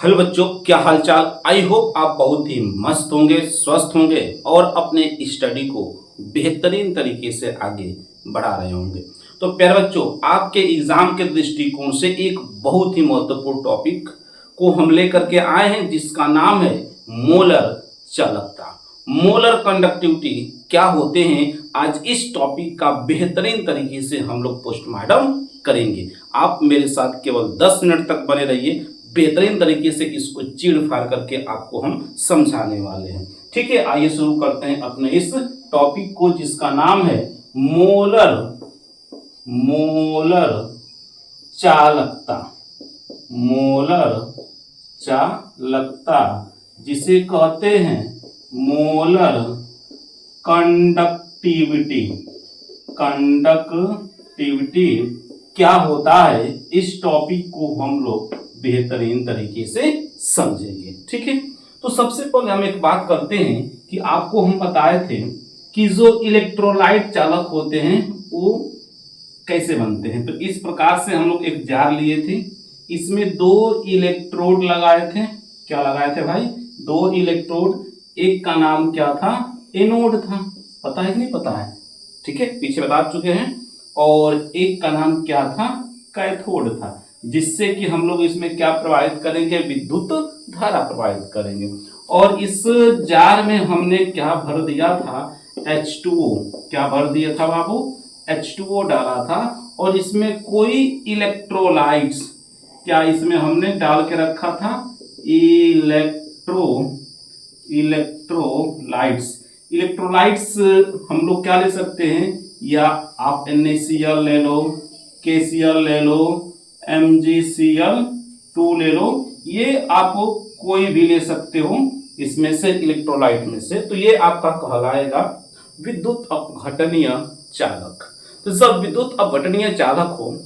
Hello बच्चों, क्या हालचाल। आई होप आप बहुत ही मस्त होंगे, स्वस्थ होंगे और अपने स्टडी को बेहतरीन तरीके से आगे बढ़ा रहे होंगे। तो प्यारे बच्चों, आपके एग्जाम के दृष्टिकोण से एक बहुत ही महत्वपूर्ण टॉपिक को हम लेकर के आए हैं, जिसका नाम है मोलर चालकता। मोलर कंडक्टिविटी क्या होते हैं, आज इस टॉपिक का बेहतरीन तरीके से हम लोग पोस्टमार्टम करेंगे। आप मेरे साथ केवल 10 मिनट तक बने रहिए, बेहतरीन तरीके से इसको चीड़ फाड़ करके आपको हम समझाने वाले हैं। ठीक है, आइए शुरू करते हैं अपने इस टॉपिक को, जिसका नाम है मोलर मोलर चालकता। मोलर चालकता जिसे कहते हैं मोलर कंडक्टिविटी। कंडक्टिविटी क्या होता है, इस टॉपिक को हम लोग बेहतरीन तरीके से समझेंगे। ठीक है, तो सबसे पहले हम एक बात करते हैं कि आपको हम बताए थे कि जो इलेक्ट्रोलाइट चालक होते हैं वो कैसे बनते हैं। तो इस प्रकार से हम लोग एक जार लिए थे, इसमें 2 इलेक्ट्रोड लगाए थे। क्या लगाए थे भाई? 2 इलेक्ट्रोड। एक का नाम क्या था? एनोड था। पता है कि नहीं पता है? ठीक है, पीछे बता चुके हैं। और एक का नाम क्या था? कैथोड था, जिससे कि हम लोग इसमें क्या प्रवाहित करेंगे? विद्युत धारा प्रवाहित करेंगे। और इस जार में हमने क्या भर दिया था? H2O। क्या भर दिया था बाबू? H2O डाला था। और इसमें कोई इलेक्ट्रोलाइट्स क्या इसमें हमने डाल के रखा था? इलेक्ट्रोलाइट्स। इलेक्ट्रोलाइट्स हम लोग क्या ले सकते हैं? या आप NaCl ले लो, KCl ले लो, MgCl2 ले लो, ये आप कोई भी ले सकते हो इसमें से, इलेक्ट्रोलाइट में से। तो ये आपका कहलाएगा विद्युत अपघटनीय चालक। तो जब विद्युत अपघटनीय चालक हो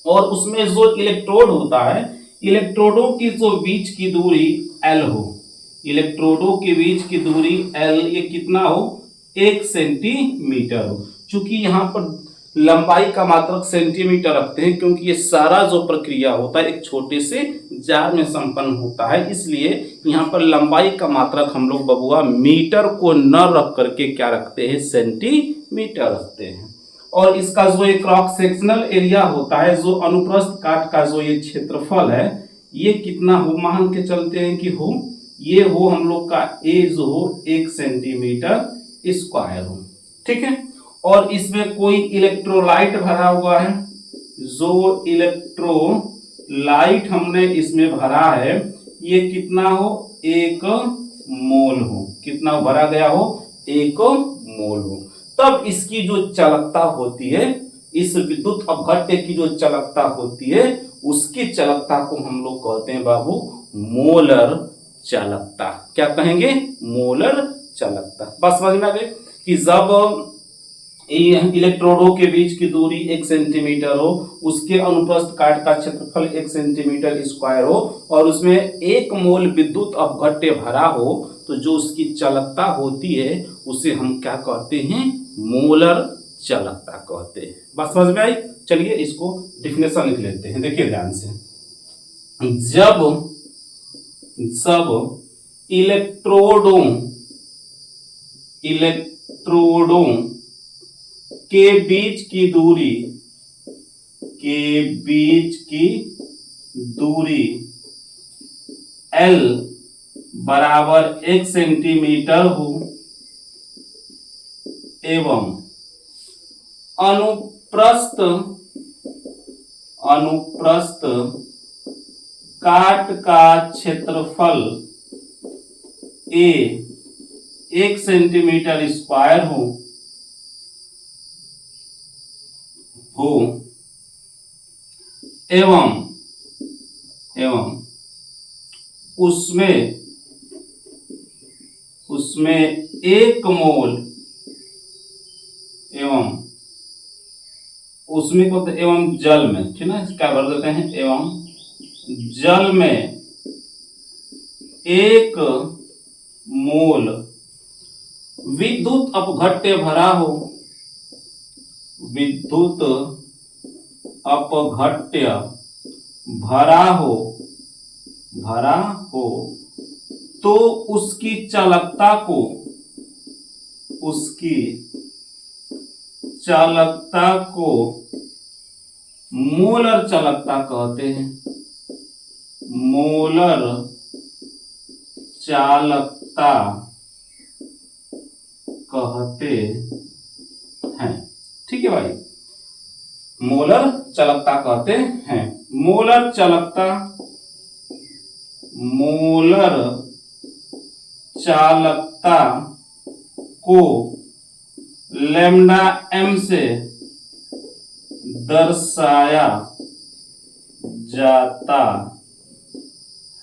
और उसमें जो इलेक्ट्रोड होता है, इलेक्ट्रोडों की जो बीच की दूरी L हो, इलेक्ट्रोडों के बीच की दूरी L, ये कितना हो? 1 सेंटीमीटर हो। चूंकि यहाँ पर लंबाई का मात्रक सेंटीमीटर रखते हैं, क्योंकि ये सारा जो प्रक्रिया होता है एक छोटे से जार में संपन्न होता है, इसलिए यहाँ पर लंबाई का मात्रक हम लोग बबुआ मीटर को न रख करके क्या रखते हैं? सेंटीमीटर रखते हैं। और इसका जो एक क्रॉस सेक्शनल एरिया होता है, जो अनुप्रस्थ काट का जो ये क्षेत्रफल है, ये कितना हो? मान के चलते हैं कि हो, ये हो हम लोग का ए जो हो 1 सेंटीमीटर स्क्वायर हो। ठीक है, और इसमें कोई इलेक्ट्रोलाइट भरा हुआ है। जो इलेक्ट्रोलाइट हमने इसमें भरा है, ये कितना हो? 1 मोल हो। कितना भरा गया हो? 1 मोल हो। तब इसकी जो चालकता होती है, इस विद्युत अपघट्य की जो चालकता होती है, उसकी चालकता को हम लोग कहते हैं बाबू मोलर चालकता। क्या कहेंगे? मोलर चालकता। बस समझ में आ गए कि जब इलेक्ट्रोडों के बीच की दूरी 1 सेंटीमीटर हो, उसके अनुप्रस्थ काट का क्षेत्रफल 1 सेंटीमीटर स्क्वायर हो, और उसमें 1 मोल विद्युत अपघट्य भरा हो, तो जो उसकी चालकता होती है उसे हम क्या कहते हैं? मोलर चालकता कहते हैं। बात समझ में आई? चलिए इसको डिफिनेशन लिख लेते हैं, देखिए ध्यान से। जब सब इलेक्ट्रोडों के बीच की दूरी L बराबर 1 सेंटीमीटर हो, एवं अनुप्रस्थ काट का क्षेत्रफल A 1 सेंटीमीटर स्क्वायर हो एवं उसमें 1 मोल, उसमें को एवं जल में, ठीक है, क्या भर देते हैं? एवं जल में 1 मोल विद्युत अपघट्य भरा हो, विद्युत अपघट्य भरा हो भरा हो तो उसकी चालकता को मोलर चालकता कहते हैं। मोलर चालकता कहते हैं। ठीक है भाई, मोलर चालकता कहते हैं। मोलर चालकता को लैम्डा m से दर्शाया जाता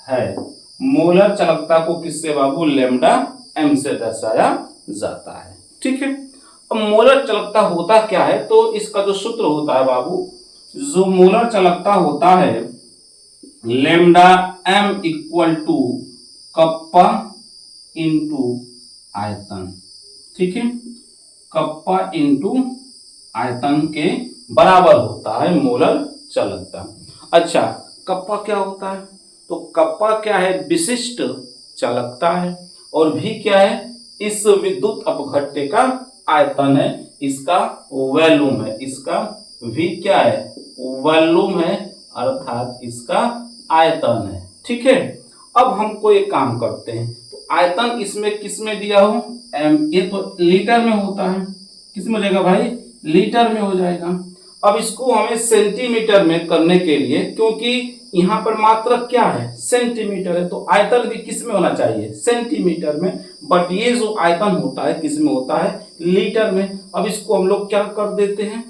है। मोलर चालकता को किससे बाबू? लैम्डा m से दर्शाया जाता है। ठीक है, अब मोलर चालकता होता क्या है? तो इसका जो सूत्र होता है बाबू, जो मोलर चालकता होता है lambda m equal to kappa into आयतन। ठीक है, कप्पा इंटू आयतन के बराबर होता है मोलर चालकता। अच्छा, कप्पा क्या होता है? तो कप्पा क्या है? विशिष्ट चालकता है। और भी क्या है? इस विद्युत अपघट्य का आयतन है, इसका वॉल्यूम है। इसका V क्या है? वॉल्यूम है, अर्थात इसका आयतन है। ठीक है, अब हमको एक काम करते हैं। तो आयतन इसमें किसमें दिया हो? m, ये तो लीटर में होता है। किसमें हो जाएगा भाई? लीटर में हो जाएगा। अब इसको हमें सेंटीमीटर में करने के लिए, क्योंकि यहाँ पर मात्रक क्या है? सेंटीमीटर है, तो आयतन भी किस में होना चाहिए? सेंटीमीटर में। बट ये जो आयतन होता है किस में होता है? लीटर में। अब इसको हम लोग क्या कर देते हैं?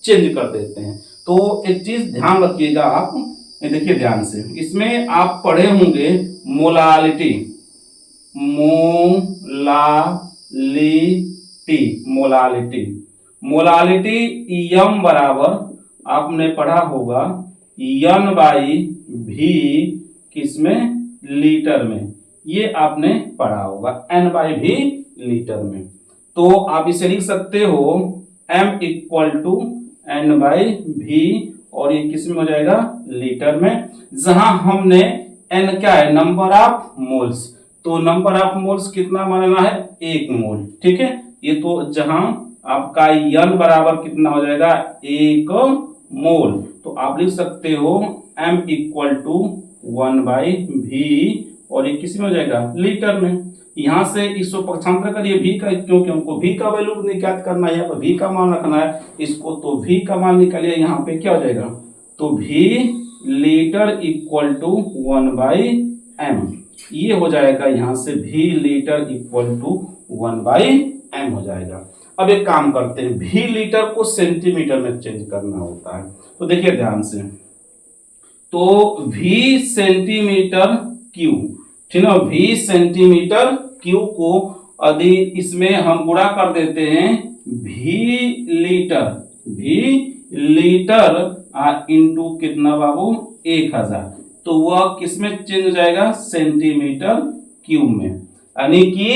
चेंज कर देते हैं। तो एक चीज ध्यान रखिएगा आप, ये देखिए ध्यान से, इसमें आप पढ़े होंगे मोलालिटी। मोलालिटी m बराबर आपने पढ़ा होगा n बाई भी किसमें? लीटर में। ये आपने पढ़ा होगा n बाई भी लीटर में। तो आप इसे लिख सकते हो m equal to n by भी, और ये किस में हो जाएगा? लीटर में। जहां हमने n क्या है? Number of moles. तो नंबर ऑफ मोल्स कितना मानना है? 1 मोल। ठीक है, ये तो जहां आपका n बराबर कितना हो जाएगा? 1 मोल। तो आप लिख सकते हो m इक्वल टू 1 बाई भी, और ये किस में हो जाएगा? लीटर में। यहां से इसको पक्षांतर करिए v का, क्योंकि हमको v का वैल्यू निकाल करना है, यहाँ पर v का मान रखना है इसको। तो v का मान निकालिए, यहाँ पे क्या हो जाएगा? तो v litre equal to 1 by m, ये हो जाएगा। यहाँ से v litre equal to 1 by m हो जाएगा। अब एक काम करते हैं, v लीटर को सेंटीमीटर में चेंज करना होता है। तो देखिए ध्यान से, तो v सेंटीमीटर क्यूब, ठीक है, v सेंटीमीटर क्यूब को यदि इसमें हम गुणा कर देते हैं v लीटर इंटू कितना बाबू? 1000, तो वह किसमें चेंज हो जाएगा? सेंटीमीटर क्यूब में। यानी कि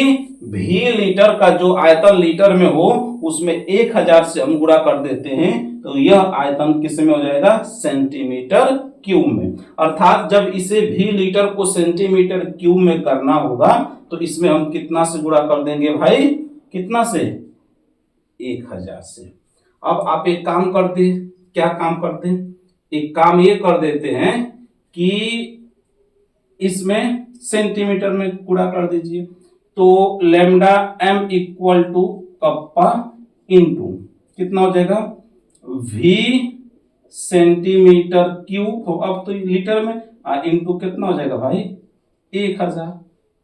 v लीटर का जो आयतन लीटर में हो उसमें 1000 से हम गुणा कर देते हैं, तो यह आयतन किस में हो जाएगा? सेंटीमीटर क्यूब में। अर्थात जब इसे v लीटर को सेंटीमीटर क्यूब में करना होगा तो इसमें हम कितना से गुणा कर देंगे भाई? कितना से? 1000 से। अब आप एक काम करते हैं, क्या काम करते हैं? एक काम ये कर देते हैं कि इसमें सेंटीमीटर में गुणा कर दीजिए। तो lambda m equal to kappa into कितना हो जाएगा? v सेंटीमीटर क्यूब, तो अब तो लीटर में, इंटू कितना हो जाएगा भाई? 1000।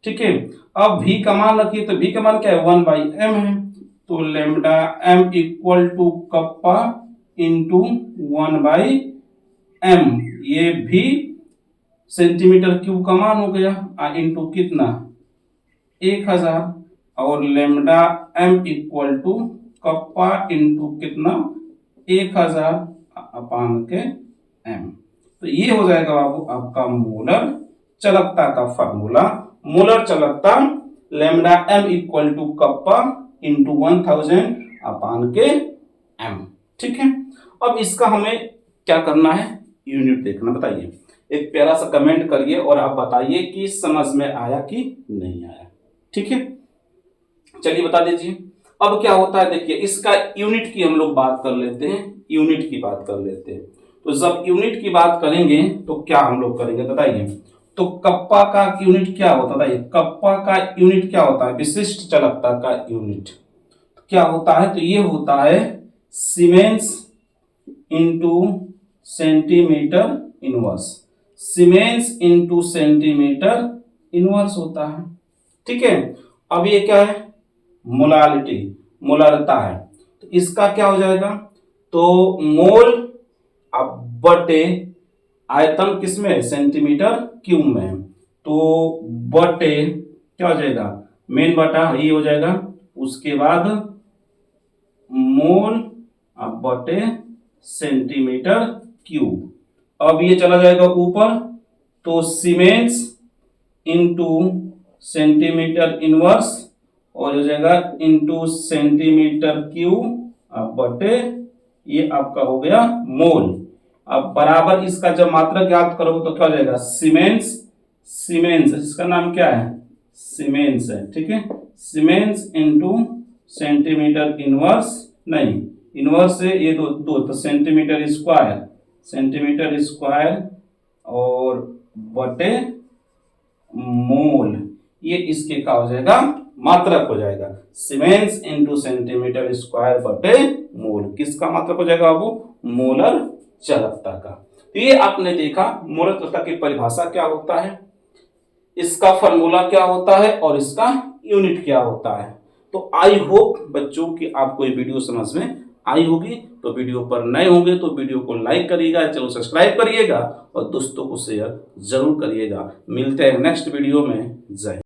ठीक है, अब v का मान रखिए, तो v का मान क्या है? 1 बाई m है। तो lambda m equal to kappa into 1 by m, ये भी सेंटीमीटर क्यूब का मान हो गया, इंटू कितना? 1000। और lambda m equal to kappa into कितना? 1000 अपान के m। तो ये हो जाएगा बाबू आपका मोलर चालकता का फार्मूला। मोलर चालकता lambda m equal to kappa into 1000 upon के m। ठीक है, अब इसका हमें क्या करना है? यूनिट देखना। बताइए, एक प्यारा सा कमेंट करिए और आप बताइए कि समझ में आया कि नहीं आया। ठीक है, चलिए बता दीजिए। अब क्या होता है, देखिए इसका यूनिट की हम लोग बात कर लेते हैं, यूनिट की बात कर लेते हैं। तो जब यूनिट की बात करेंगे तो क्या हम लोग करेंगे बताइए। तो कप्पा का यूनिट क्या होता है, कप्पा का यूनिट क्या होता है, विशिष्ट चालकता का यूनिट क्या होता है, तो ये होता है siemens into centimetre inverse, siemens into centimetre inverse होता है। ठीक है, अब ये क्या है, मोलालिटी, मोलारता है, तो इसका क्या हो जाएगा, तो मोल अब बटे आयतन किसमें, सेंटीमीटर क्यूब में, तो बटे क्या हो जाएगा, मेन बटा ये हो जाएगा, उसके बाद मोल अब बटे सेंटीमीटर क्यूब। अब ये चला जाएगा ऊपर, तो सीमेंस इंटू सेंटीमीटर इनवर्स और हो जाएगा इंटू सेंटीमीटर क्यूब अब बटे ये आपका हो गया मोल। अब बराबर इसका जब मात्रा ज्ञात करोगे तो क्या हो जाएगा, सीमेंस, सीमेंस इसका नाम क्या है, सीमेंस है। ठीक है, सीमेंस इंटू सेंटीमीटर इनवर्स, नहीं इनवर्स से ये दो दो तो सेंटीमीटर स्क्वायर, सेंटीमीटर स्क्वायर और बटे मोल, ये इसके का हो जाएगा, मात्रक हो जाएगा, सीमेंस इंटू सेंटीमीटर स्क्वायर बटे मोल। किसका मात्रक हो जाएगा बाबू, मोलर चालकता का। तो ये आपने देखा मोलर चालकता की परिभाषा क्या होता है, इसका फॉर्मूला क्या होता है और इसका यूनिट क्या होता है। तो आई होप बच्चों कि आपको ये वीडियो समझ में आई होगी। तो वीडियो पर नए होंगे तो वीडियो को लाइक करिएगा, चैनल सब्सक्राइब करिएगा और दोस्तों को शेयर जरूर करिएगा। मिलते हैं नेक्स्ट वीडियो में, जय।